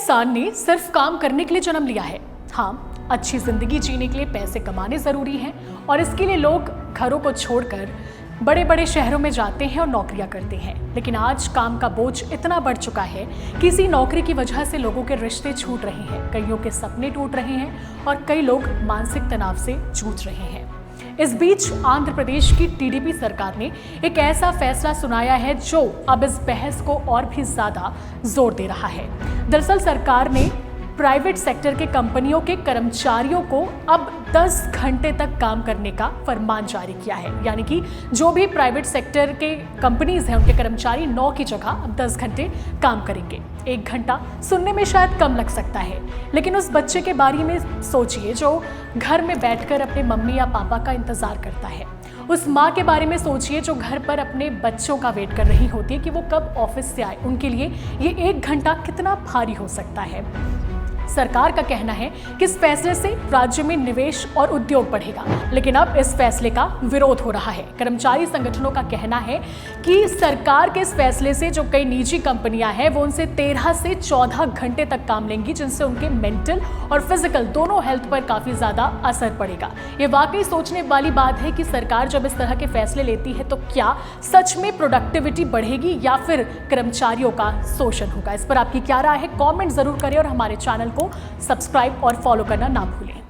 इंसान ने सिर्फ काम करने के लिए जन्म लिया है। हाँ, अच्छी जिंदगी जीने के लिए पैसे कमाने जरूरी हैं और इसके लिए लोग घरों को छोड़कर बड़े बड़े शहरों में जाते हैं और नौकरियां करते हैं। लेकिन आज काम का बोझ इतना बढ़ चुका है कि इसी नौकरी की वजह से लोगों के रिश्ते छूट रहे हैं, कईयों के सपने टूट रहे हैं और कई लोग मानसिक तनाव से जूझ रहे हैं। इस बीच आंध्र प्रदेश की टीडीपी सरकार ने एक ऐसा फैसला सुनाया है जो अब इस बहस को और भी ज्यादा जोर दे रहा है। दरअसल सरकार ने प्राइवेट सेक्टर के कंपनियों के कर्मचारियों को अब 10 घंटे तक काम करने का फरमान जारी किया है। यानी कि जो भी प्राइवेट सेक्टर के कंपनीज हैं, उनके कर्मचारी 9 की जगह अब 10 घंटे काम करेंगे। 1 घंटा सुनने में शायद कम लग सकता है, लेकिन उस बच्चे के बारे में सोचिए जो घर में बैठकर अपने मम्मी या पापा का इंतजार करता है। उस माँ के बारे में सोचिए जो घर पर अपने बच्चों का वेट कर रही होती है कि वो कब ऑफिस से आए। उनके लिए ये 1 घंटा कितना भारी हो सकता है। सरकार का कहना है कि इस फैसले से राज्य में निवेश और उद्योग बढ़ेगा, लेकिन अब इस फैसले का विरोध हो रहा है। कर्मचारी संगठनों का कहना है कि सरकार के इस फैसले से जो कई निजी कंपनियां हैं वो उनसे 13 से 14 घंटे तक काम लेंगी, जिनसे उनके मेंटल और फिजिकल दोनों हेल्थ पर काफी ज्यादा असर पड़ेगा। ये वाकई सोचने वाली बात है कि सरकार जब इस तरह के फैसले लेती है तो क्या सच में प्रोडक्टिविटी बढ़ेगी या फिर कर्मचारियों का शोषण होगा। इस पर आपकी क्या राय है, कमेंट जरूर करें और हमारे चैनल को सब्सक्राइब और फॉलो करना ना भूलें।